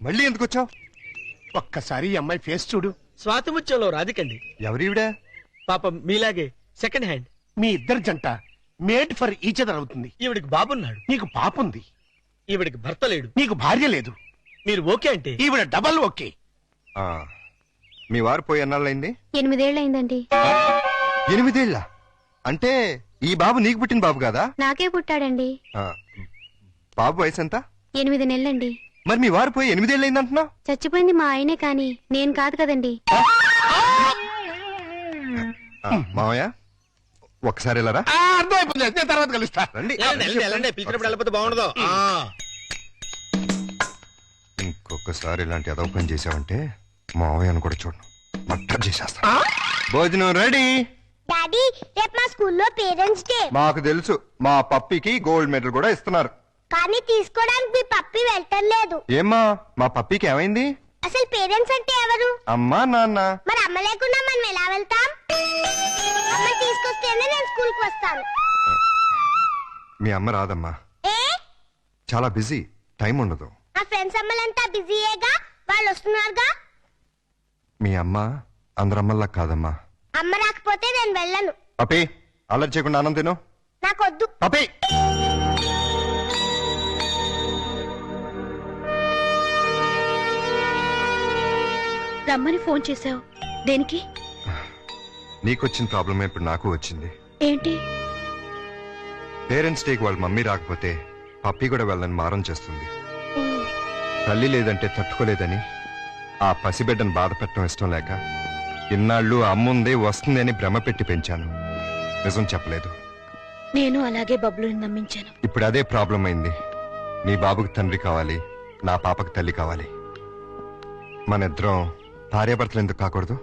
మళ్ళీ ఎందుకు వచ్చావు? ఒక్కసారి ఈ అమ్మాయి ఫేస్ చూడు. స్వాతిముత్యంలో రాధికండి. ఎవరివిడా? పాపం మీలాగే సెకండ్ హ్యాండ్. మీ ఇద్దరు జంట మేడ్ ఫర్ ఈచ్ అదర్ అవుతుంది. ఈవిడికి బాబున్నాడు. నీకు పాపుంది. ఈవిడికి భర్త లేడు. నీకు భార్య లేదు. మీరు ఓకే అంటే ఈవిడ డబల్ ఓకే. మీ వారు పోయి ఎన్నాళ్ళైంది? 8 ఏళ్ళైందండి. 8 ఏళ్ళ? అంటే ఈ బాబు నీకు పుట్టిన బాబు కాదా? నాకే పుట్టాడండి. బాబు వయసు ఎంత? 8 నెలలండి. మరి మీ వారు పోయి 8 ఏళ్ళైంది అంటున్నావు? చచ్చిపోయింది మా ఆయనే కాని నేను కాదు కదండి. మావయ్య ఒకసారి వెళ్ళరా? అర్థమైపోతుంది. నేను తర్వాత కలుస్తా. రండి. పిలిచినప్పుడు వెళ్ళిపోతే బాగుండదు. ఇంకొకసారి ఇలాంటి అదవ పని చేసావంటే మావయ్యను కూడా చూడను, మట్టర్ చేసేస్తా. భోజనం రెడీ. డాడీ రేపు మా స్కూల్లో పేరెంట్స్ డే. మాకు తెలుసు, మా పప్పికి గోల్డ్ మెడల్ కూడా ఇస్తున్నారు. కానీ తీసుకోవడానికి మీ పప్పి వెళ్ళటం లేదు. ఏమ్మా మా పప్పికి ఏమైంది? అసలు పేరెంట్స్ అంటే ఎవరు? అమ్మా నాన్న. మరి అమ్మ లేకుండా మనం ఎలా వెళ్తాం? అమ్మ తీసుకొస్తేనే నేను స్కూల్ కి వస్తాను. మీ అమ్మ రాదమ్మా, ఏ? చాలా బిజీ, టైం ఉండదు. మా ఫ్రెండ్స్ అమ్మలంతా బిజీయేగా, వాళ్ళు వస్తున్నారుగా. మీ అమ్మ అందరమ్మల్లా కాదమ్మా. అమ్మ రాకపోతే నేను వెళ్ళను. పప్పి అలర్ట్ చేయకుండా అన్నం తిను. నాకొద్దు. పప్పి రమ్మని ఫోన్ చేశావు దేనికి? నీకొచ్చిన ప్రాబ్లమే ఇప్పుడు నాకు వచ్చింది. ఏంటి? పేరెంట్స్ డేకి వాళ్ళ మమ్మీ రాకపోతే పప్పి కూడా వెళ్ళని మారం చేస్తుంది. తల్లి లేదంటే తట్టుకోలేదని ఆ పసిబిడ్డను బాధ పెట్టడం ఇష్టం లేక ఇన్నాళ్ళు అమ్ముందే వస్తుంది అని భ్రమ పెట్టి పెంచాను. నిజం చెప్పలేదు. నేను అలాగే బబ్లుని నమ్మించాను. ఇప్పుడు అదే ప్రాబ్లం అయింది. నీ బాబుకి తండ్రి కావాలి, నా పాపకు తల్లి కావాలి. మన ఇద్దరం భార్యాభర్తలు ఎందుకు కాకూడదు?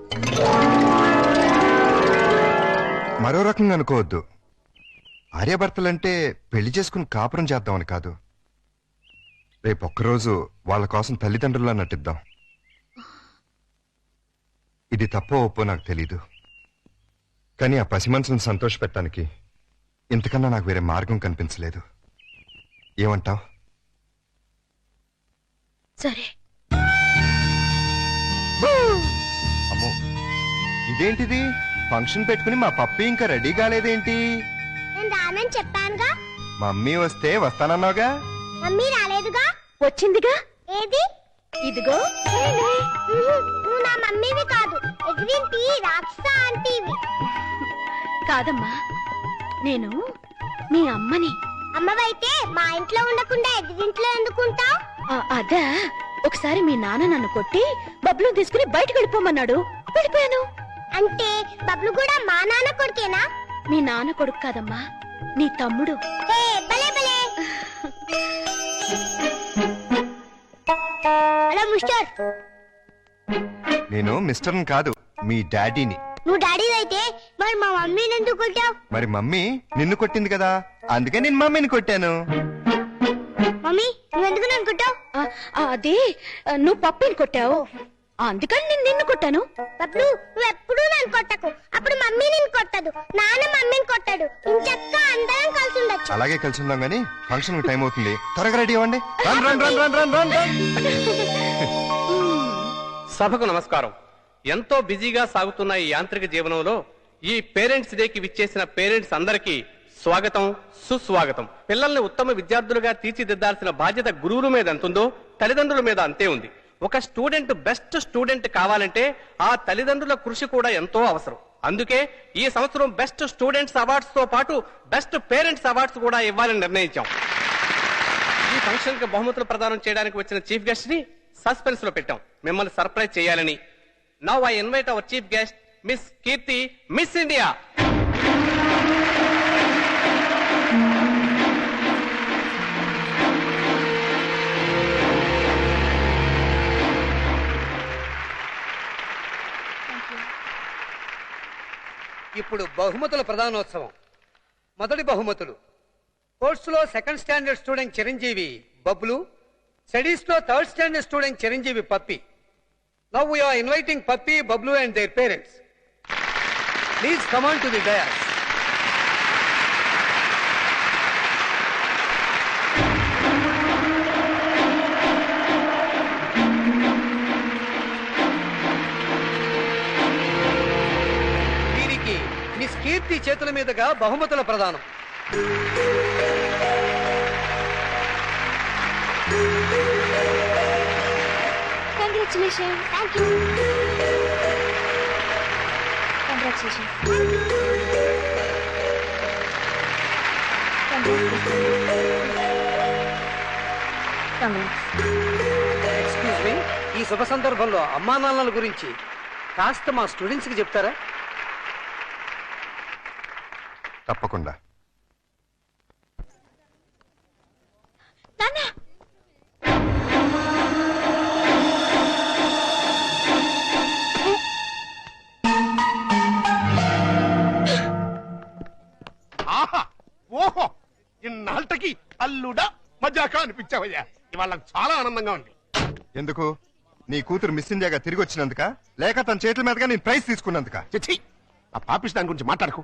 మరో రకంగా అనుకోవద్దు. భార్యాభర్తలంటే పెళ్లి చేసుకుని కాపురం చేద్దామని కాదు. రేపు ఒక్కరోజు వాళ్ళ కోసం తల్లిదండ్రుల్లా నటిద్దాం. ఇది తప్పో ఒప్పో నాకు తెలీదు, కానీ ఆ పసి మనసును సంతోష పెట్టడానికి ఇంతకన్నా నాకు వేరే మార్గం కనిపించలేదు. ఏమంటావ్? సరే. అమ్మో, ఇదేంటిది? ఫంక్షన్ పెట్టుకుని మా పప్పి ఇంకా రెడీ కాలేదేంటి? నేను రానని చెప్పానుగా. మమ్మీ వస్తే వస్తానన్నావుగా. మమ్మీ రాలేదుగా. వచ్చిందిగా. ఏది? ఇదిగో. నువ్వు నా మమ్మీవి కాదు, ఎగ్వింటి రాక్షస ఆంటీవి. కాదమ్మా, నేను నీ అమ్మని. అమ్మవైతే మా ఇంట్లో ఉండకుండా ఎగ్వింట్లో ఎందుకుంటావు? అదా, ఒకసారి మీ నాన్న నన్ను కొట్టి బబ్లు తీసుకుని బయటకు వెళ్ళిపోమన్నాడు, వెళ్ళిపోయాను. అంటే బబ్లు కూడా మా నాన్న కొడుకేనా? మీ నాన్న కొడుకు కాదమ్మా, నీ తమ్ముడు. భలే భలే. Hello mister. నేను మిస్టర్ని కాదు, మీ డాడీని. నువ్వు డాడీ అయితే మరి మా మమ్మీని ఎందుకు కొట్టావు? మరి మమ్మీ నిన్ను కొట్టింది కదా, అందుకే నేను మమ్మీని కొట్టాను. మమ్మీ నువ్వెందుకు నన్ను కొట్టావు? అది నువ్వు పప్పిని కొట్టావు, అందుకని నేను నిన్ను కొట్టాను. బబ్లు నువ్వు ఎప్పుడూ నన్ను కొట్టకు, అప్పుడు మమ్మీ నిన్ను కొట్టదు, నాన్న మమ్మీని కొట్టాడు. ఇంచక్క అందరం కలిసి ఉండొచ్చు. అలాగే కలిసి ఉందాం గానీ ఫంక్షన్ టైం అవుతుంది, త్వరగా రెడీ అవ్వండి. Run run run run run run run. సభకు నమస్కారం. ఎంతో బిజీగా సాగుతున్న ఈ యాంత్రిక జీవనంలో ఈ పేరెంట్స్ డేకి విచ్చేసిన పేరెంట్స్ అందరికీ స్వాగతం, సుస్వాగతం. పిల్లల్ని ఉత్తమ విద్యార్థులుగా తీర్చిదిద్దాల్సిన బాధ్యత గురువుల మీద ఎంతుందో తల్లిదండ్రుల మీద అంతే ఉంది. ఒక స్టూడెంట్ బెస్ట్ స్టూడెంట్ కావాలంటే ఆ తల్లిదండ్రుల కృషి కూడా ఎంతో అవసరం. అందుకే ఈ సంవత్సరం బెస్ట్ స్టూడెంట్స్ అవార్డ్స్ తో పాటు బెస్ట్ పేరెంట్స్ అవార్డ్స్ కూడా ఇవ్వాలని నిర్ణయించాం. ఈ ఫంక్షన్ కి బహుమతులు ప్రదానం చేయడానికి వచ్చిన చీఫ్ గెస్ట్ ని సస్పెన్స్ లో పెట్టాం, మిమ్మల్ని సర్ప్రైజ్ చేయాలని. Now I invite our chief guest Miss Keerthi, Miss India. ఇప్పుడు బహుమతుల ప్రధానోత్సవం. మొదటి బహుమతులు: స్పోర్ట్స్ లో second standard student Chiranjeevi Bablu, studies లో third standard student Chiranjeevi Pappi. Now we are inviting Pappi, Bablu and their parents. Please come on to the dais. Pappi చేతుల మీదుగా బహుమతుల ప్రదానం. Congratulation. Thank you. Congratulation. Excuse me, ఈ శుభ సందర్భంలో అమ్మా నాన్నల గురించి కాస్త మా స్టూడెంట్స్ కి చెప్తారా? తప్పకుండా. నాన్న ఆహా ఓహో ఇన్నాళ్ళకి అల్లుడా మజాకా అనిపించావయ్యా. ఇవాళ నాకు చాలా ఆనందంగా ఉంది. ఎందుకు? నీ కూతురు మిస్ ఇండియాగా తిరిగి వచ్చినందుక, లేక తన చేతుల మీదుగా నేను ప్రైజ్ తీసుకున్నందుక? చిచ్చి, ఆ పాపిస్ దాని గురించి మాట్లాడకు.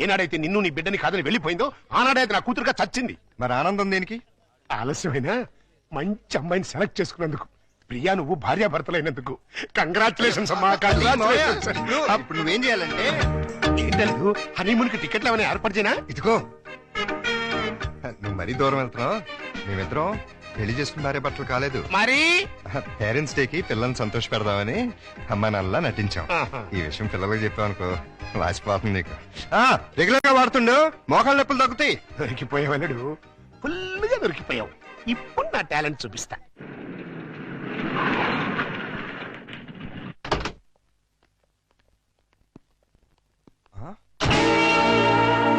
ఏనాడైతే నిన్ను నీ బిడ్డని కాదని వెళ్ళిపోయిందో ఆనాడైతే నా కూతురుగా చచ్చింది. మరి ఆనందం దేనికి? ఆలస్యమైనా మంచి అమ్మాయిని సెలెక్ట్ చేసుకున్నందుకు. ప్రియా నువ్వు భార్యాభర్తలైనందుకు కంగ్రాచులేషన్స్ అమ్మా, కంగ్రాచులేషన్స్. ఇప్పుడు నువ్వేం చేయాలంటే, ఏంటలేదు హనీమూన్ కి టికెట్లు ఏమైనా ఏర్పాటు చేయనా? ఇదిగో నువ్వు మరీ దూరం వెళ్తున్నావు. మేమిద్దరం పెళ్లి చేసుకున్న భార్య బట్టలు కాలేదు, మరి పేరెంట్స్ డేకి పిల్లల్ని సంతోష పెడదామని అమ్మా నాన్నలా నటించాం. ఆహా. ఈ విషయం పిల్లలకు చెప్పావనుకో వాసిపోతుంది నీకు. రెగ్యులర్ గా వాడుతుండు, మోకాళ్ళ నొప్పులు తగ్గుతాయి. దొరికిపోయావలుడు, ఫుల్గా దొరికిపోయావు. ఇప్పుడు నా టాలెంట్ చూపిస్తా.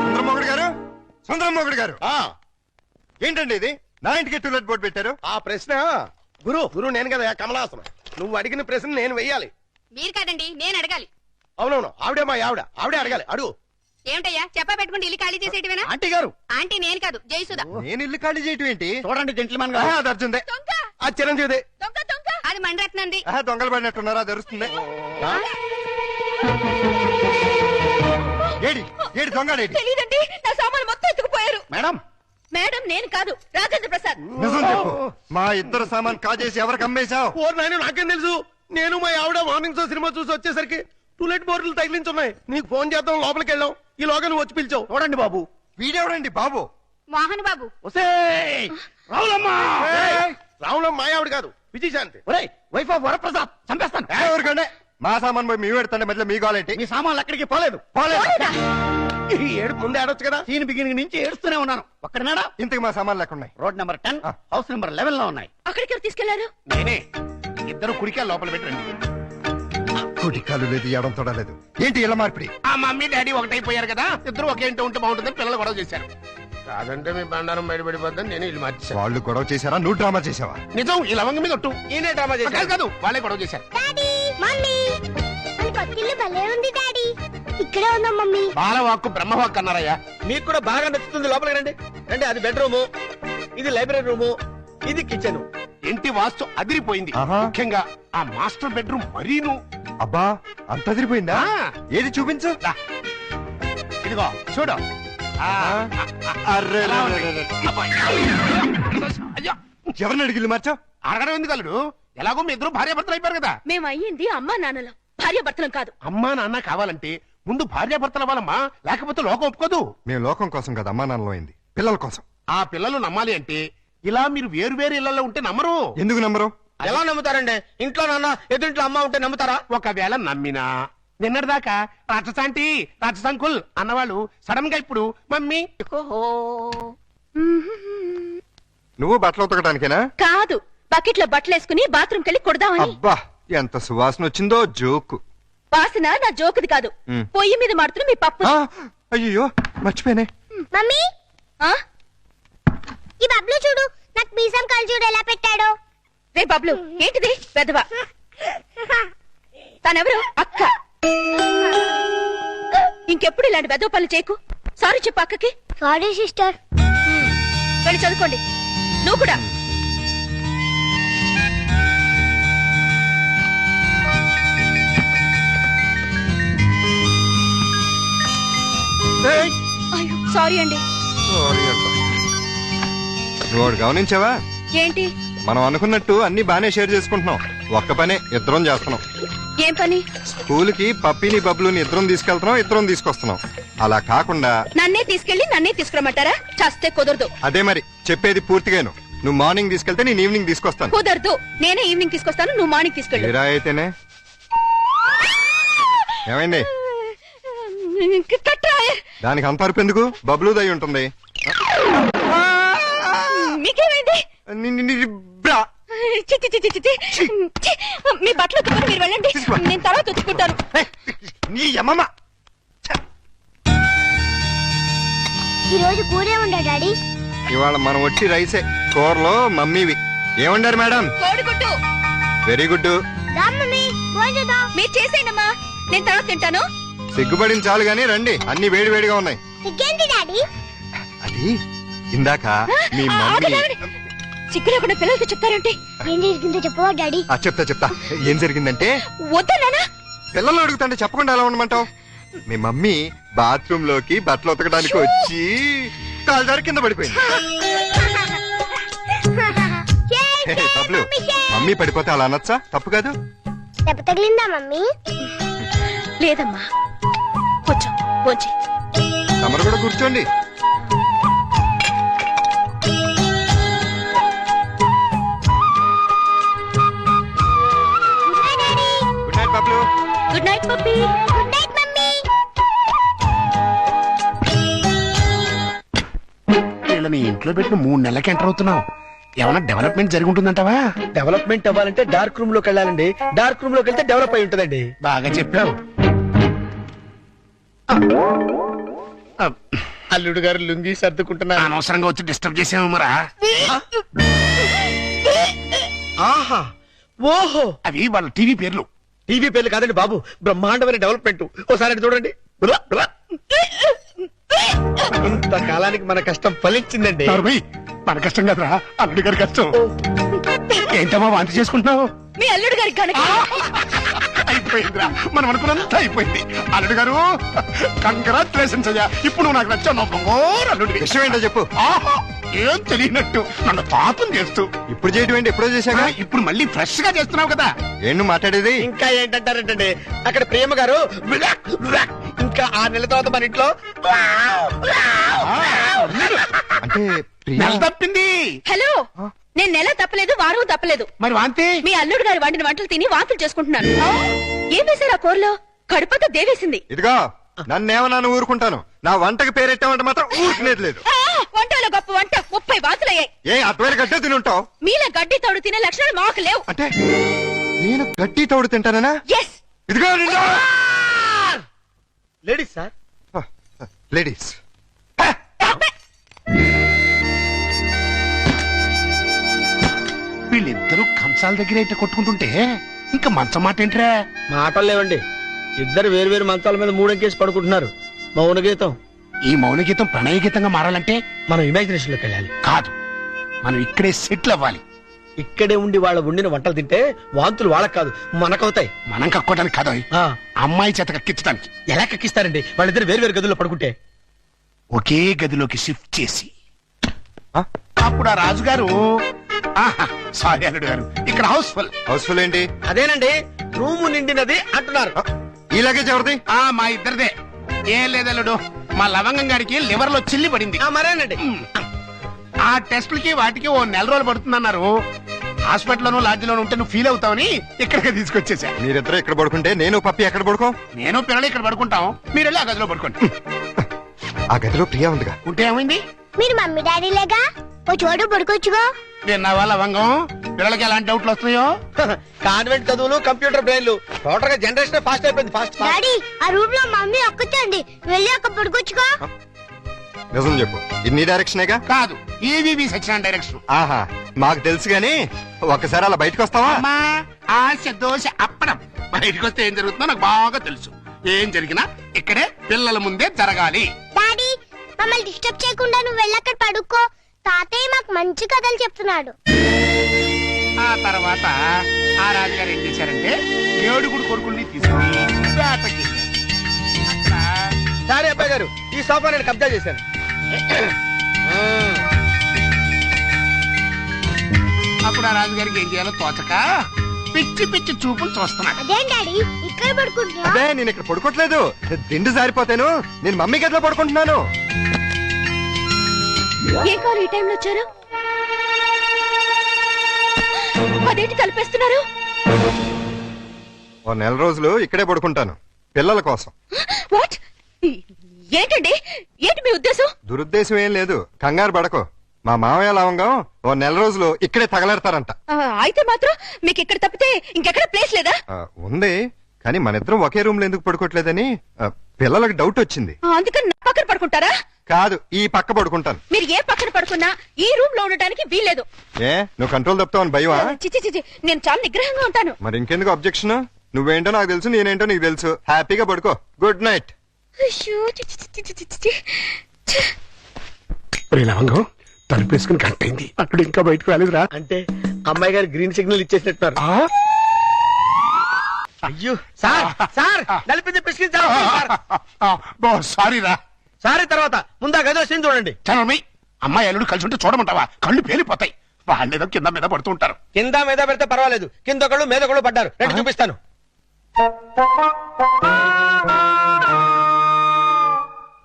సుందరమోగుడు గారు, సుందరమోగుడు గారు, ఏంటండి ఇది? నా ఇంటికి టూలెట్ బోర్డు పెట్టారు. ఆ ప్రశ్న గురు నేను కదా కమలాసనం. నువ్వు అడిగిన ప్రశ్న నేను వెయ్యాలి. మీరు కాదండి, నేను అడగాలి. అవునవును, ఆవిడే మా ఆవిడే అడగాలి. అడుగు. ఏమిటయ్యా చెప్పా పెట్టుకుంటే ఇల్లు ఖాళీ చేసేటివేనా? ఆంటీ గారు, ఆంటీ నేను కాదు, జయసుధ. నేను ఇల్లు ఖాళీ చేయటం ఏంటి? చూడండి జెంట్లమెన్ ఆహా, అది అర్జుందే. దొంగ ఆ చిరంజీవిదే. దొంగ దొంగ అది మండరత్నంది. ఆహా, దొంగలు పడినట్టున్నారా? అది అరుస్తుంది. ఏడి ఏడి దొంగడేడి? తెలియదండి, నా సామాను మొత్తం ఎత్తుకుపోయారు. మేడం, మేడం నేను కాదు, రాజేంద్ర ప్రసాద్. నిజం చెప్పు. మా ఇద్దరు సామాన్ కాజేసి ఎవరికి అమ్మేశావు? నాయన నాకేం తెలుసు. నేను మా ఆవిడ మార్నింగ్ షో సినిమా చూసి వచ్చేసరికి టూలెట్ బోర్డులు తగిలించున్నాయి. నీకు ఫోన్ చేద్దాం లోపలికి వెళ్ళాం. ఈ లోగా నువ్వు వచ్చి పిలిచావు. చూడండి బాబు. వీడెవడండి బాబు? మోహన్ బాబు. రావులమ్మ మా ఆవిడ కాదు, విజయశాంతి. Wife of Varaprasad. చంపేస్తాను. ఎవరికంటే మా సామాన్ పోయి మీ పెడతాండి, మధ్యలో మీ గోలేంటి? మీ సామాన్లు అక్కడికి పోలేదు. ఈ ఏడుపు ముందే ఆడొచ్చు కదా. సీన్ బిగినింగ్ నుంచి ఏడుస్తూనే ఉన్నాను. ఒక్కడనాడా? ఇంతకు మా సామాన్లు ఎక్కడున్నాయి? రోడ్ నెంబర్ 10 హౌస్ నెంబర్ 11 లో ఉన్నాయి. అక్కడికి ఎవరు తీసుకెళ్లారు? నేనే. ఇద్దరు కుడికా లోపల పెట్టండి. కుటికాలు లేదు, ఎడం తొడలేదు. ఏంటి ఇలా మార్పిడి? ఆ మమ్మీ డాడీ ఒకటైపోయారు కదా, ఇద్దరు ఒకే ఇంట్లో ఉంటే బాగుంటుందని పిల్లలు గొడవ చేశారు. కాదంటే మీ బండారం బయటపడిపోద్దని నేను ఇల్లు మార్చేశాను. వాళ్ళు గొడవ చేశారా? నువ్వు డ్రామా చేసావా? నిజం, ఈ లవంగ మీద ఒట్టు. ఈయనే డ్రామా చేశాడు. కాదు వాళ్ళే గొడవ చేశారు. డాడీ మమ్మీ, మన కొత్తిల్లు భలే ఉంది డాడీ. ఇక్కడే ఉందా మమ్మీ? బాలవాక్కు బ్రహ్మవాక్కు అన్నారయ్యా. మీకు కూడా బాగా నచ్చుతుంది. లోపలికి రండి. రండి, అది బెడ్రూము, ఇది లైబ్రరీ రూము, ఇది కిచెన్. ఇంటి వాస్తు అదిరిపోయింది. ఆహా. ముఖ్యంగా ఆ మాస్టర్ బెడ్రూమ్ మరీను. అబ్బా, అంత అదిరిపోయిందా? ఆ. ఏది చూపించు. రా. ఇదిగో చూడు. ఆ, అర్రే ఎలా ఉంది? అబ్బాయి. అయ్యో, ఎవరిని అడిగిల్లు మార్చావు? అడగడం ఎందుకు అల్లుడు? ఎలాగో మీ ఇద్దరు భార్యాభర్తలు అయిపోయారు కదా. మేము అయ్యింది అమ్మా నాన్నలం, భార్య భర్తలం కాదు. అమ్మా నాన్న కావాలంటే ముందు భార్యాభర్తలు అవ్వాలమ్మా, లేకపోతే లోకం ఒప్పుకోదు. మేము లోకం కోసం కదా అమ్మా నాన్నలో అయింది, పిల్లల కోసం. ఆ పిల్లలు నమ్మాలి అంటే ఇలా మీరు వేరు వేరు ఇళ్లలో ఉంటే నమ్మరు. ఎందుకు నమ్మరు? ఎలా నమ్ముతారండి? ఇంట్లో నాన్న ఎదురింట్లో అమ్మ ఉంటే నమ్ముతారా? ఒకవేళ నమ్మినా నిన్నటిదాకా రాక్షసాంటి రాక్షసంకుల్ అన్నవాళ్ళు సడన్ గా ఇప్పుడు మమ్మీ. నువ్వు బట్టలు ఉతకడానికేనా? కాదు, బకెట్ లో బట్టలు వేసుకుని బాత్రూమ్ కెళ్ళి కొడదామని. అబ్బా, ఎంత సువాసన వచ్చిందో. జోకు. వాసన నా జోకుది కాదు, పొయ్యి మీద మాడుతున్న మీ పప్పు. అయ్యో మర్చిపోయానే. మమ్మీ, ఆ? ఈ బబ్లు చూడు, నాకు మీసం కళ్ళు చూడు ఎలా పెట్టాడో. రే బబ్లు, ఏంటిది పెదవా? తనెవరు? అక్క. ఇంకెప్పుడు ఇలాంటి వెదవ పనులు చేయకు. సారీ చెప్పు అక్కకి. Sorry sister. వెళ్ళి చదువుకోండి. నువ్వు కూడా. అయ్యో సారీ అండి. నువ్వు ఒకటి గమనించావా? ఏంటి? మనం అనుకున్నట్టు అన్ని బానే షేర్ చేసుకుంటున్నాం. ఒక్క పనే ఇద్దరం చేస్తున్నాం. ఏం పని? స్కూల్ కి పప్పిని బబ్లుని ఇద్దరం తీసుకెళ్తున్నాం, ఇద్దరం తీసుకొస్తున్నాం. అలా కాకుండా నన్నే తీసుకెళ్లి నన్నే తీసుకురమ్మంటారా? చస్తే కుదరదు. అదే మరి చెప్పేది పూర్తిగాను. నువ్వు మార్నింగ్ తీసుకెళ్తే నేను ఈవినింగ్ తీసుకొస్తాను. కుదరదు. నేనే ఈవినింగ్ తీసుకొస్తాను, నువ్వు మార్నింగ్ తీసుకెళ్ళు. ఇలా అయితేనే. ఏమైంది? కట్రా. దానికి అంత అరుపు ఎందుకు? బబ్లు దయ ఉంటుంది. మీకేమైంది? బ్రా. చి, చి, చి, చి, చి, చి. మీ బట్టలు ఉతుకుని మీరు వెళ్ళండి, నేను తర్వాత ఉతుక్కుంటాను. నీ అమ్మమ్మ. ఈ రోజు కూరే ఉండా డాడీ. ఇవాళ మనం వచ్చి రైసే. కూరలో మమ్మీవి. ఏమండారు మేడం? కోడిగుడ్డు. Very good. రా మమ్మీ, భోజనం. మీరు చేసేయండమ్మా, నేను తర్వాత తింటాను. సిగ్గుపడిన చాలు గాని రండి, అన్ని వేడి వేడిగా ఉన్నాయి. సిగ్గేంటి డాడీ? అది ఇందాక మీ మమ్మీ. సిగ్గు లేకుండా పిల్లలకి చెప్తారంటే. ఏం జరిగిందో చెప్పవా డాడీ? చెప్తా. ఏం జరిగిందంటే, వద్దా నాన్న? పిల్లలు అడుగుతుంటే చెప్పకుండా ఎలా ఉండమంటావు? మీ మమ్మీ బాత్రూమ్ లోకి బట్టలు ఉతకడానికి వచ్చి కాలుదారి కింద పడిపోయింది. బబ్లు, మమ్మీ పడిపోతే అలా అనొచ్చా? తప్పు కాదు. దెబ్బ తగిలిందా మమ్మీ? లేదమ్మా, కొంచెం కొంచెం. తమరు కూడా కూర్చోండి. Good night Bablu. Good night puppy. Good night mummy. వీళ్ళని ఇంట్లో పెట్టిన 3 నెలలకి ఎంటర్ అవుతున్నావు. ఏమైనా డెవలప్మెంట్ జరిగి ఉంటుందంటావా? డెవలప్మెంట్ అవ్వాలంటే డార్క్ రూమ్ లోకి వెళ్ళాలండి. డార్క్ రూమ్ లోకి వెళ్తే డెవలప్ అయి ఉంటుందండి. బాగా చెప్పావు. అల్లుడు గారు లుంగి సర్దుకుంటున్నారు. అనవసరంగా వచ్చి డిస్టర్బ్ చేసాము మరా. ఆహా, ఓహో, అవి వాళ్ళ టీవీ పేర్లు. టీవీ పేర్లు కాదండి బాబు, బ్రహ్మాండమైన డెవలప్మెంట్. ఓసారి అటు చూడండి. ఇంతకాలానికి మన కష్టం ఫలించిందండి. మన కష్టం కదరా, అల్లుడి గారి కష్టం. ఏంటమ్మా వాంతి చేసుకుంటున్నావు? మీ అల్లుడు గారి కనుక అయిపోయిందిరా, మనం అనుకున్నంతా అయిపోయింది. అల్లుడు గారు కంగ్రాచులేషన్స్ అయ్యా. ఇప్పుడు నువ్వు నాకు నచ్చావు. నా బంగారు అల్లుడి. విషయం ఏంటో చెప్పు. ఆహా, ఏం తెలియనట్టు నన్ను పాపం చేస్తూ. ఇప్పుడు చేయటం ఏంటి? ఎప్పుడో చేశాగా. ఇప్పుడు మళ్ళీ ఫ్రెష్ గా చేస్తున్నావు కదా. ఏంటి మాట్లాడేది? ఇంకా ఏంటంటారంటే అక్కడ ప్రేమ గారు ఇంకా 6 నెలల తర్వాత మన ఇంట్లో అంటే నెల తప్పింది. హలో, నేను నెల తప్పలేదు, వారం తప్పలేదు. మరి వాంతి? మీ అల్లుడు గారు వండిన వంటలు తిని వాంతులు చేసుకుంటున్నాను. ఏం వేశారు ఆ కూరలో? కడుపంతా దేవేసింది. ఇదిగో, నన్నేమన్నాను ఊరుకుంటాను. నా వంటకి పేరెట్టామంటే మాత్రం ఊరుకునేది లేదు. వంటలో గొప్ప వంట 30 వాంతులయ్యాయి. ఏ అటువైపు గడ్డే తిని ఉంటావు? మీలా గడ్డి తోడు తినే లక్షణాలు మాకు లేవు. అంటే నేను గడ్డి తోడు తింటానా? ఎస్. ఇదిగో నిన్ను. Ladies sir. లేడీస్. వీళ్ళిద్దరూ కంచాల దగ్గర అయితే కొట్టుకుంటుంటే ఇంకా మంచం మాట ఏంట్రా? మాటలు లేవండి. ఇద్దరు వేరు వేరు మంచాల మీద మూడంకేసి పడుకుంటున్నారు. మౌన గీతం. ఈ మౌన గీతం ప్రణయ గీతంగా మారాలంటే మనం ఇమాజినేషన్ లోకి వెళ్ళాలి. కాదు, మనం ఇక్కడే సెటిల్ అవ్వాలి. ఇక్కడే ఉండి వాళ్ళ వండిన వంటలు తింటే వాంతులు వాళ్ళకి కాదు మనకవుతాయి. మనం కక్కోడానికి కాదు, ఆ, అమ్మాయి చేత కక్కించడానికి. ఎలా కక్కిస్తారండి? వాళ్ళిద్దరు వేరు వేరు గదుల్లో పడుకుంటే. ఒకే గదిలోకి షిఫ్ట్ చేసి అప్పుడు ఆ రాజుగారు, సారీ అల్లుడు గారు, ఇక్కడ హౌస్ఫుల్. హౌస్ఫుల్ ఏంటి? అదేనండి, రూము నిండినది అంటున్నారు. ఈ లగేజ్ ఎవరిది? మా ఇద్దరిదే. ఏం లేదల్లుడు, మా లవంగం గారికి లివర్ లో చిల్లి పడింది. మరేనండి, ఆ టెస్టులకి వాటికి 1 నెల రోజులు పడుతుందన్నారు. హాస్పిటల్లోనూ లాడ్జిలోనూ ఉంటే నువ్వు ఫీల్ అవుతావని ఇక్కడికి తీసుకొచ్చేసా. మీరిద్దరు ఇక్కడ పడుకుంటే నేను పప్పి ఎక్కడ పడుకో? నేను పిల్లలు ఇక్కడ పడుకుంటాం, మీరు వెళ్ళి ఆ గదిలో పడుకోండి. ఆ గదిలో ప్రియా ఉందిగా. ఉంటే ఏమైంది? మీరు మమ్మీ డాడీ లేగా, ఓ చోటు పడుకోవచ్చుగా. విన్నావా లవంగం, పిల్లలకి ఎలాంటి డౌట్లు వస్తున్నాయో? కాన్వెంట్ చదువులు, కంప్యూటర్ బ్రెయిన్లు, టోటల్ గా జనరేషన్ ఫాస్ట్ అయిపోయింది. ఫాస్ట్ డాడీ, ఆ రూమ్ లో మమ్మీ ఒక్కచండి, వెళ్ళి అక్కడ పడుకోవచ్చుగా. నిజం చెప్పు, ఇది నీ డైరెక్షనేగా? కాదు, ఈవీవి సచిన డైరెక్షన్. ఆహా, మాకు తెలుసు గాని ఒక్కసారి అలా బయటకు వస్తావా? అమ్మా, ఆశ దోశ అప్పడం. బయటకు వస్తే ఏం జరుగుతుందో నాకు బాగా తెలుసు. ఏం జరిగినా ఇక్కడే పిల్లల ముందే జరగాలి. డాడీ, మమ్మల్ని డిస్టర్బ్ చేయకుండా నువ్వు వెళ్ళి అక్కడ పడుకో. తాతయ్య మాకు మంచి కథలు చెప్తున్నాడు. ఆ తర్వాత ఆ రాజుగారు ఏం చేశారంటే 7 కొడుకుల్ని తీసుకుని వేటకి సరే అబ్బాయి గారు, ఈ సోఫా నేను కబ్జా చేశాను. అప్పుడు ఆ రాజుగారికి ఏం చేయాలో తోచక పిచ్చి పిచ్చి చూపులు చూస్తున్నాడు. అదేం డాడీ ఇక్కడ పడుకుంటున్నా? అదే నేను ఇక్కడ పడుకోవట్లేదు, దిండు జారిపోతాను. నేను మమ్మీ గదిలో పడుకుంటున్నాను. ఏ కారు ఈ టైంలో వచ్చారు? అదేంటి తలపేస్తున్నారు? ఓ నెల రోజులు ఇక్కడే పడుకుంటాను పిల్లల కోసం. వాట్? ఏంటండి, ఏంటి మీ ఉద్దేశం? దురుద్దేశం ఏం లేదు, కంగారు పడకో. మా మామయ్య లవంగం ఓ నెల రోజులు ఇక్కడే తగలెడతారంట. అయితే మాత్రం మీకు ఇక్కడ తప్పితే ఇంకెక్కడ ప్లేస్ లేదా? ఉంది, కానీ మన ఇద్దరం ఒకే రూమ్ లో ఎందుకు పడుకోవట్లేదని పిల్లలకు డౌట్ వచ్చింది. అందుకని నా పక్కన పడుకుంటారా? కాదు, ఈ పక్క పడుకుంటాను. మీరు ఏ పక్కన పడుకున్నా ఈ రూమ్ లో ఉండటానికి వీల్లేదు. ఏ నువ్వు కంట్రోల్ తప్పుతావని భయమా? చిచి చిచి, నేను చాలా నిగ్రహంగా ఉంటాను. మరి ఇంకెందుకు అబ్జెక్షన్? నువ్వేంటో నాకు తెలుసు, నేనేంటో నీకు తెలుసు. హ్యాపీగా పడుకో. Good night. అయ్యో, చి, చి, చి, చి, చి, చి. ఛ! లవంగం తలుపేసుకుని గంటైంది, అక్కడ ఇంకా బయటకు రాలేదురా. అంటే అమ్మాయి గారు గ్రీన్ సిగ్నల్ ఇచ్చేసినట్టున్నారు. అయ్యో సార్ సార్ నలిపింది పిసికించారు సార్. సారీ రా. సారీ తర్వాత ముందా గదో సీన్ చూడండి. చనమి అమ్మాయి అల్లుడు కలిసి ఉంటే చూడమంటావా? కళ్ళు పేలిపోతాయి. వాళ్ళేదో కింద మీద పడుతూ ఉంటారు. కింద మీద పెడితే పర్వాలేదు, కింద ఒకళ్ళు మీద ఒకళ్ళు పడ్డారు. రండి చూపిస్తాను.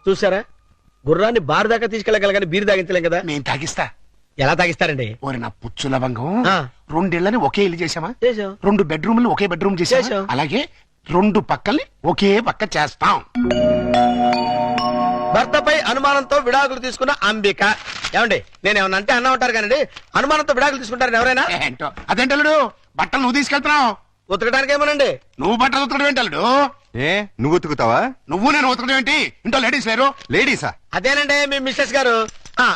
చూసారా, గుర్రాన్ని బార్ దాకా తీసుకెళ్ళగలగాని బీరు తాగించలేం కదా. నేను తాగిస్తా. ఎలా తాగిస్తారండి? ఓరి నా పుచ్చు లవంగం, ఆ. 2 ఇళ్ళని ఒకే ఇల్లు చేసామా? చేసాం. 2 బెడ్రూమ్లు ఒకే బెడ్రూమ్ చేసాం. చేశాం. అలాగే 2 పక్కల్ని ఒకే పక్క చేస్తాం. భర్తపై అనుమానంతో విడాకులు తీసుకున్న అంబిక. ఏమండి, నేనేమన్నా అంటే అన్నా ఉంటారు కానీ అనుమానంతో విడాకులు తీసుకుంటారని ఎవరైనా? ఏంటో అదేంటల్లుడు, బట్టలు నువ్వు తీసుకెళ్తున్నావు. ఉతకడానికి ఏమోనండి. నువ్వు బట్టలు ఉతకడం ఏంటల్లుడు? ఏ నువ్వు ఉతుకుతావా? నువ్వు నేను ఉతకడం ఏంటి? ఇంట్లో లేడీస్ లేరు? లేడీసా? అదేనండి మీ మిస్సెస్ గారు.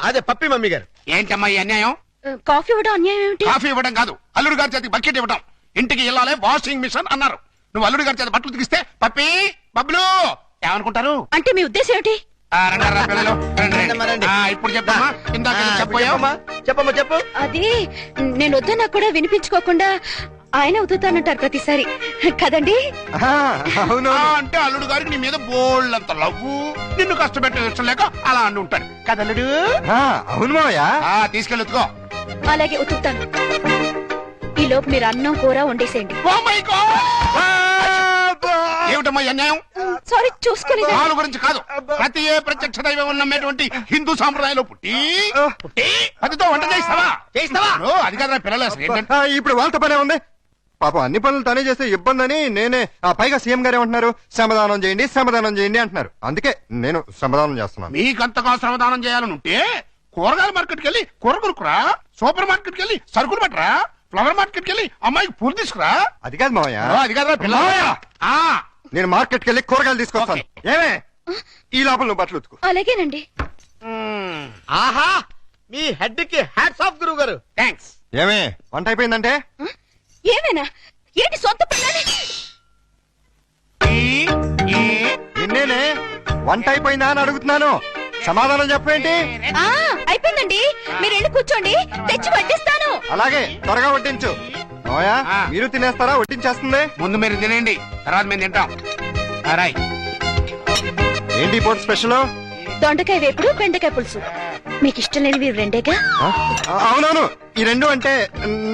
అదే పప్పి మమ్మీ గారు. ఏంటమ్మా ఈ అన్యాయం? కాఫీ ఇవ్వడం అన్యాయం ఏమిటి? కాఫీ ఇవ్వడం కాదు, అల్లుడు గారి చేతికి బకెట్ ఇవ్వడం. ఇంటికి వెళ్ళాలి వాషింగ్ మిషన్ అన్నారు. నువ్వు అల్లుడు గారి చేతి బట్టలు ఉతికిస్తే పప్పి బబ్బులు ఏమనుకుంటారు? అంటే మీ ఉద్దేశం ఏమిటి? రండి, పిల్లలు, రండి. రండమ్మా, రండి. ఇప్పుడు చెప్పమ్మా. ఇందాక చెప్పావా? చెప్పమ్మా చెప్పు. అది నేను వద్దన్నా కూడా వినిపించుకోకుండా ఆయన ఉతుతానంటారు ప్రతిసారి కదండి. అవును. అంటే అల్లుడు గారికి నీ మీద బోల్డంత లవ్వు, నిన్ను కష్టపెట్టే ఇష్టం లేక అలా అంటూ ఉంటాడు కదా అల్లుడు? అవును మావయ్య. తీసుకెళ్ళి ఉతుకో. అలాగే ఉతుకుతాను. ఈ లోపు మీరు అన్నం కూర వండేసేయండి. Oh my God! ఏమిటమ్మా ఈ అన్యాయం? సారీ, చూసుకోలేదు. వాళ్ళ గురించి కాదు, ప్రతి ఏ ప్రత్యక్ష దైవం నమ్మేటువంటి హిందూ సాంప్రదాయంలో పుట్టి అదితో వంట చేస్తావా? అది కదా పిల్లలు అసలు ఏంటంటే. ఇప్పుడు వాళ్ళతో పనే ఉంది. పాపం అన్ని పనులు తనే చేస్తే ఇబ్బంది అని నేనే. పైగా సీఎం గారు ఏమంటున్నారు? శ్రమదానం చేయండి, శ్రమదానం చేయండి అంటున్నారు. అందుకే నేను శ్రమదానం చేస్తున్నాను. మీకంతగా శ్రమదానం చేయాలని ఉంటే కూరగాయల మార్కెట్కి వెళ్ళి కూర కొనుక్కురా, సూపర్ మార్కెట్కి వెళ్ళి సరుకులు పట్టరా, ఫ్లవర్ మార్కెట్కి వెళ్ళి అమ్మాయికి పూలు తీసుకురా. అది కాదు మావయ్య. అది కదా పిల్లలు. నేను మార్కెట్కి వెళ్ళి కూరగాయలు తీసుకొస్తాను. ఏమే ఈ లోపల నువ్వు బట్టలు ఉతుకు. అలాగేనండి. ఆహా, మీ హెడ్ కి హ్యాట్స్ ఆఫ్ గురువు గారు. థ్యాంక్స్. ఏమే వంట అయిపోయిందంటే? ఏమైనా ఏంటి సొంత పిల్లని? నిన్నేనే వంట అయిపోయిందా అని అడుగుతున్నాను. సమాధానం చెప్పేంటి? అయిపోయిందండి, మీరు వెళ్ళి కూర్చోండి, తెచ్చి వడ్డిస్తాను. అలాగే త్వరగా వడ్డించు. మావయ్య మీరు తినేస్తారా? వడ్డించేస్తుంది. ముందు మీరు తినేయండి, తర్వాత మేము తింటాం. రాయ్. ఏంటి పూట స్పెషల్? దొండకాయ వేపుడు, బెండకాయ పులుసు. మీకు ఇష్టం లేనివి రెండేగా? అవునవును, ఈ రెండు అంటే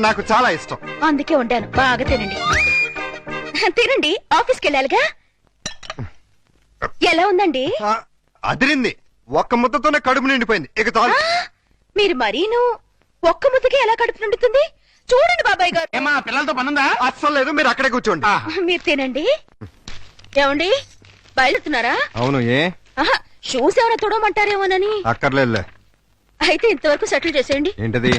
నాకు చాలా ఇష్టం. అందుకే వండాను, బాగా తినండి. తినండి, ఆఫీస్కి వెళ్ళాలిగా. ఎలా ఉందండి? అదిరింది. ఒక్క ముద్దతోనే కడుపు నిండిపోయింది. ఇక చాలు. మీరు మరీను ఒక్క ముద్దకి ఎలా కడుపు నిండుతుంది? చూడండి బాబాయ్ గారు. ఏమా పిల్లలతో పనుందా? అస్సలు లేదు, మీరు అక్కడే కూర్చోండి. మీరు తినండి. ఏమండి బయలుతున్నారా? అవును. ఏ షూస్ ఏమైనా తొడమంటారేమోనని. అక్కర్లేదులే. అయితే ఇంతవరకు సెటిల్ చేసేయండి. ఏంటది?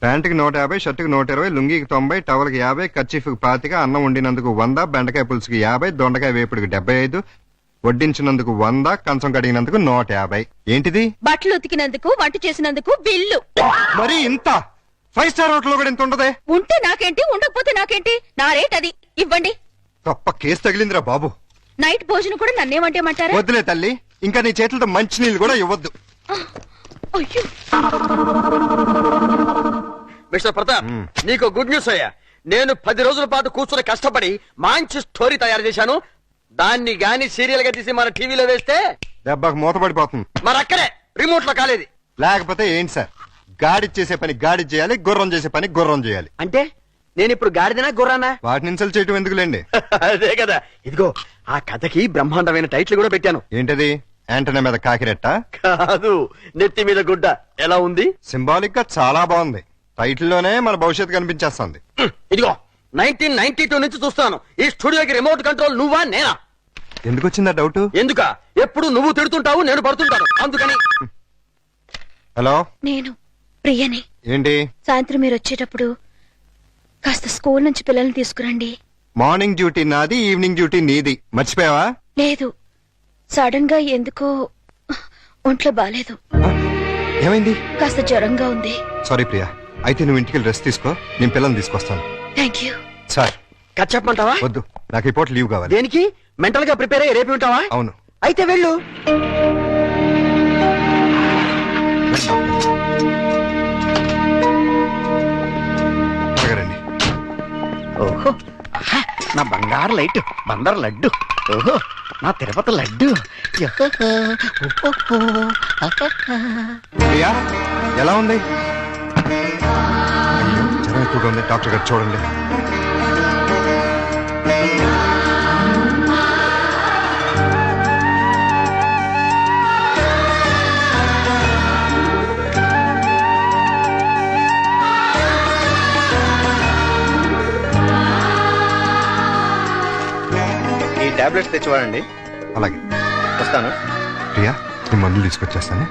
ప్యాంటుకి 150, షర్టుకి 120, లుంగికి 90, టవల్కి 50, కర్చీఫ్కి 25, అన్నం వండినందుకు 100, బెండకాయ పులుసుకి 50, దొండకాయ వేపుడికి 75, వడ్డించినందుకు 100, కంచం కడిగినందుకు 150. ఏంటిది? బట్టలు ఉతికినందుకు, వంట చేసినందుకు బిల్లు. మరి ఇంత? 5 స్టార్ హోటల్ లో కూడా ఇంత ఉండదే? ఉంటే నాకేంటి, ఉండకపోతే నాకేంటి, నా రేట్ అది. ఇవ్వండి. తప్ప కేసు తగిలిందిరా బాబు. నైట్ భోజనం కూడా నన్నేమంటేమంటారా? వద్దులే తల్లి, ఇంకా నీ చేతులతో మంచి నీళ్ళు కూడా ఇవ్వద్దు. అయ్యో, మిస్టర్ ప్రతాప్, నీకు గుడ్ న్యూస్ అయ్యా. నేను 10 రోజుల పాటు కూర్చుని కష్టపడి మంచి స్టోరీ తయారు చేశాను. దాన్ని గాని సీరియల్ గా తీసి మన టీవీలో వేస్తే దెబ్బకు మూతపడిపోతుంది. మరి అక్కడే రిమోట్ లో కాలేదు. లేకపోతే ఏంటి సార్? గాడి చేసే పని గాడి చేయాలి, గుర్రం చేసే పని గుర్రం చేయాలి. అంటే నేను ఇప్పుడు గాడిదనా గుర్రానా? వాటిని ఇన్సల్ట్ చేయటం ఎందుకులేండి. అదే కదా. ఇదిగో ఆ కథకి బ్రహ్మాండమైన టైటిల్ కూడా పెట్టాను. ఏంటది? యాంటనా మీద కాకిరెట్ట? కాదు, నెత్తి మీద గుడ్డ. ఎలా ఉంది? సింబాలిక్ గా చాలా బాగుంది. టైటిల్ లోనే మన భవిష్యత్తు కనిపించేస్తుంది. ఇదిగో 1992 నుంచి చూస్తాను ఈ స్టూడియోకి రిమోట్ కంట్రోల్ నువ్వా నేనా? ఎందుకు వచ్చిందా డౌట్? ఎందుక? ఎప్పుడు నువ్వు తిడుతుంటావు, నేను పడుతుంటాను, అందుకని. హలో, నేను ప్రియని. ఏంటి? సాయంత్రం మీరు వచ్చేటప్పుడు కాస్త స్కూల్ నుంచి పిల్లల్ని తీసుకురండి. మార్నింగ్ డ్యూటీ నాది, ఈవినింగ్ డ్యూటీ నీది. మర్చిపోయావా? లేదు, సడన్ గా ఎందుకో ఒంట్లో బాలేదు. ఆ? ఏమైంది? కాస్త జ్వరంగా ఉంది. సారీ ప్రియా, అయితే నువ్వు ఇంటికి రెస్ట్ తీసుకో, నేను పిల్లల్ని తీసుకొస్తాను. Thank you. సార్ కథ చెప్పమంటావా? వద్దు, నాకు ఈ పూట లీవ్ కావాలి. దేనికి? మెంటల్ గా ప్రిపేర్ అయ్యి రేపు ఉంటావా? అవును. అయితే వెళ్ళు. త్వరగా రండి. ఓహో, ఆహా, నా బంగారు లైట్ బందర్ లడ్డు. ఓహో, నా తిరుపతి లడ్డు. ప్రియా ఎలా ఉంది? అయ్యో, జ్వరం ఎక్కువగా ఉంది, డాక్టర్ గారు చూడండి. ఈ టాబ్లెట్స్ తెచ్చివాడండి. అలాగే వస్తాను. ప్రియా, నేను మందులు తీసుకొచ్చేస్తాను.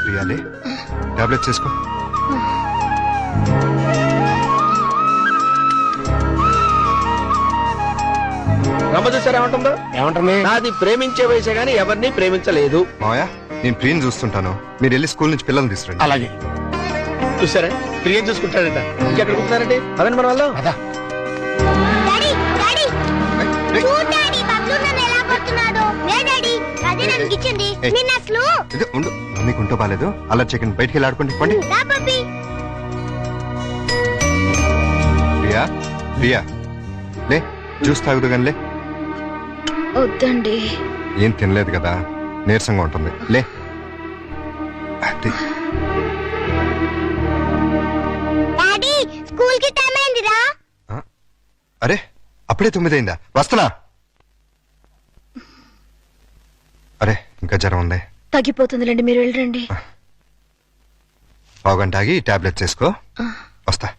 ప్రియాలే, టాబ్లెట్స్ తీసుకో. రమ్మ చూసారా ఏమంటుందో? ఏమంటుంది? నాది ప్రేమించే వయసే గానీ ఎవరిని ప్రేమించలేదు. మావయ్య, నేను ప్రియని చూస్తుంటాను, మీరు వెళ్ళి స్కూల్ నుంచి పిల్లల్ని తీసుకురండి. అలాగే. చూసారా, ప్రియం చూసుకుంటాడట. ఇంకెక్కడ కూర్చున్నారంటే అదండి మన వాళ్ళు. అదా డాడీ డాడీ ఏయ్, ఏయ్, చూడు డాడీ బబ్లు నన్ను ఎలా కొడుతున్నాడో. లే డాడీ, అదే నాకు ఇచ్చింది. ఏయ్. నిన్న అసలు ఇది ఉండు, మమ్మీకి ఉంటో బాలేదు. అలా చికెన్ బయటికి వెళ్ళి ఆడుకోండి. పండి. రా పప్పి. ప్రియా, ప్రియా లే, జ్యూస్ తాగుదు కానీ లే. వద్దండి. ఏం తినలేదు కదా, నీరసంగా ఉంటుంది. లే. అది. డాడీ స్కూల్ కి టైం అయిందిరా. ఆ? అరే, అప్పుడే 9 అయిందా? వస్తున్నా. అరే, ఇంకా జ్వరం ఉంది. తగ్గిపోతుందిలేండి, మీరు వెళ్ళండి. పావుగంట ఆగి టాబ్లెట్స్ వేసుకో. వస్తా.